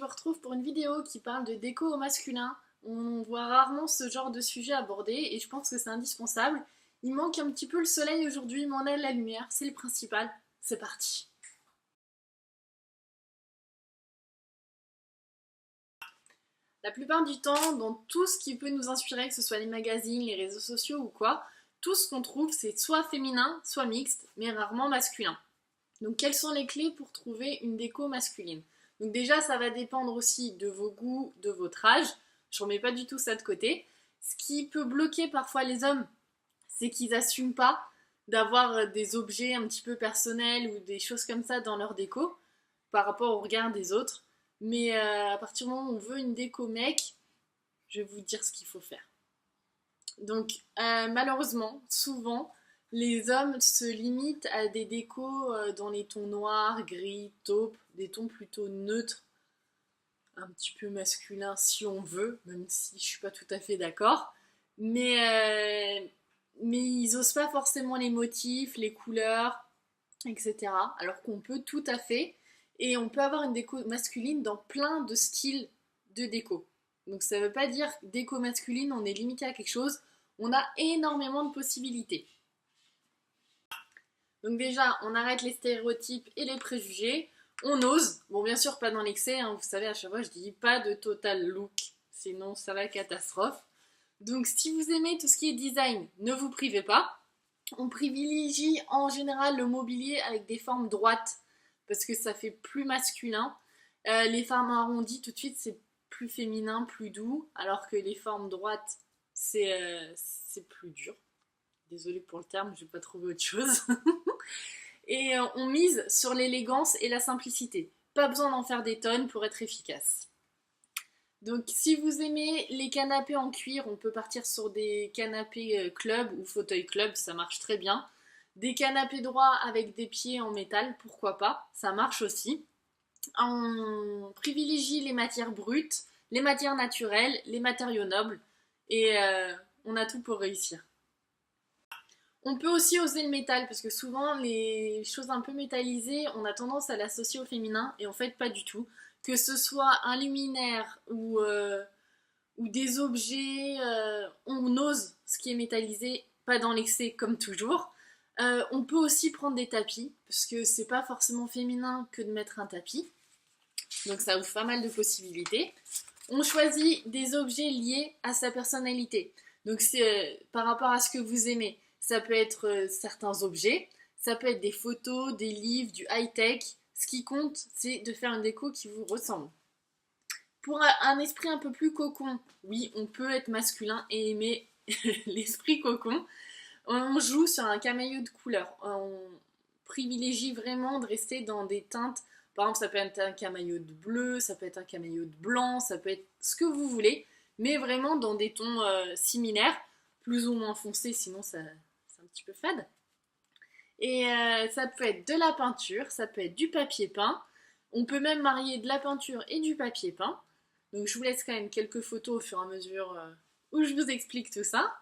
vous retrouve pour une vidéo qui parle de déco au masculin. On voit rarement ce genre de sujet abordé et je pense que c'est indispensable. Il manque un petit peu le soleil aujourd'hui, mais on a la lumière, c'est le principal. C'est parti. La plupart du temps, dans tout ce qui peut nous inspirer, que ce soit les magazines, les réseaux sociaux ou quoi, tout ce qu'on trouve c'est soit féminin, soit mixte, mais rarement masculin. Donc quelles sont les clés pour trouver une déco masculine? Donc déjà ça va dépendre aussi de vos goûts, de votre âge. Je remets pas du tout ça de côté. Ce qui peut bloquer parfois les hommes, c'est qu'ils n'assument pas d'avoir des objets un petit peu personnels ou des choses comme ça dans leur déco par rapport au regard des autres. Mais à partir du moment où on veut une déco mec, je vais vous dire ce qu'il faut faire. Donc malheureusement, souvent, les hommes se limitent à des décos dans les tons noirs, gris, taupe, des tons plutôt neutres, un petit peu masculins si on veut, même si je suis pas tout à fait d'accord. Mais ils osent pas forcément les motifs, les couleurs, etc. Alors qu'on peut tout à fait. Et on peut avoir une déco masculine dans plein de styles de déco. Donc ça veut pas dire déco masculine, on est limité à quelque chose. On a énormément de possibilités. Donc déjà, on arrête les stéréotypes et les préjugés. On ose. Bon, bien sûr, pas dans l'excès. Hein. Vous savez, à chaque fois, je dis pas de total look. Sinon, ça va catastrophe. Donc si vous aimez tout ce qui est design, ne vous privez pas. On privilégie en général le mobilier avec des formes droites parce que ça fait plus masculin. Les formes arrondies, tout de suite, c'est plus féminin, plus doux, alors que les formes droites, c'est plus dur. Désolée pour le terme, je vais pas trouver autre chose. Et on mise sur l'élégance et la simplicité. Pas besoin d'en faire des tonnes pour être efficace. Donc si vous aimez les canapés en cuir, on peut partir sur des canapés club ou fauteuil club, ça marche très bien. Des canapés droits avec des pieds en métal, pourquoi pas, ça marche aussi. On privilégie les matières brutes, les matières naturelles, les matériaux nobles et on a tout pour réussir. On peut aussi oser le métal parce que souvent les choses un peu métallisées, on a tendance à l'associer au féminin et en fait pas du tout. Que ce soit un luminaire ou des objets, on ose ce qui est métallisé, pas dans l'excès comme toujours. On peut aussi prendre des tapis parce que c'est pas forcément féminin que de mettre un tapis. Donc ça ouvre pas mal de possibilités. On choisit des objets liés à sa personnalité. Donc c'est par rapport à ce que vous aimez. Ça peut être certains objets, ça peut être des photos, des livres, du high-tech. Ce qui compte, c'est de faire une déco qui vous ressemble. Pour un esprit un peu plus cocon, oui, on peut être masculin et aimer l'esprit cocon. On joue sur un camailleux de couleurs. On privilégie vraiment de rester dans des teintes. Par exemple, ça peut être un camailleux de bleu, ça peut être un camailleux de blanc, ça peut être ce que vous voulez, mais vraiment dans des tons similaires, plus ou moins foncés, sinon c'est un petit peu fade. Et ça peut être de la peinture, ça peut être du papier peint. On peut même marier de la peinture et du papier peint. Donc je vous laisse quand même quelques photos au fur et à mesure où je vous explique tout ça.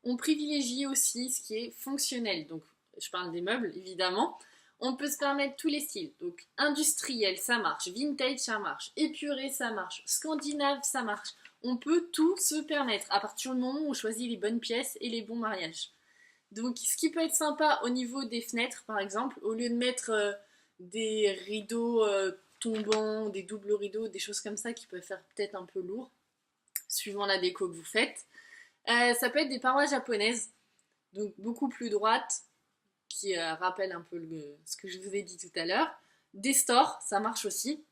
On privilégie aussi ce qui est fonctionnel. Donc je parle des meubles évidemment. On peut se permettre tous les styles. Donc industriel, ça marche. Vintage, ça marche. Épuré, ça marche. Scandinave, ça marche. On peut tout se permettre à partir du moment où on choisit les bonnes pièces et les bons mariages. Donc ce qui peut être sympa au niveau des fenêtres par exemple, au lieu de mettre des rideaux tombants, des doubles rideaux, des choses comme ça qui peuvent faire peut-être un peu lourd, suivant la déco que vous faites, ça peut être des parois japonaises, donc beaucoup plus droites, qui rappellent un peu ce que je vous ai dit tout à l'heure. Des stores, ça marche aussi.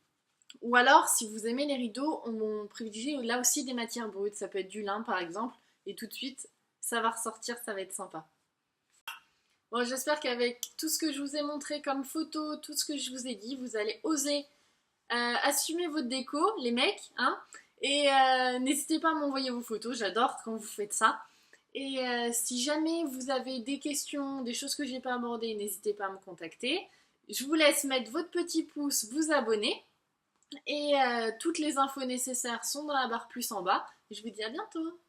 Ou alors, si vous aimez les rideaux, on privilégie là aussi des matières brutes, ça peut être du lin par exemple, et tout de suite, ça va ressortir, ça va être sympa. Bon, j'espère qu'avec tout ce que je vous ai montré comme photo, tout ce que je vous ai dit, vous allez oser assumer votre déco, les mecs, hein, et n'hésitez pas à m'envoyer vos photos, j'adore quand vous faites ça. Et si jamais vous avez des questions, des choses que j'ai pas abordées, n'hésitez pas à me contacter. Je vous laisse mettre votre petit pouce, vous abonner, et toutes les infos nécessaires sont dans la barre plus en bas. Je vous dis à bientôt.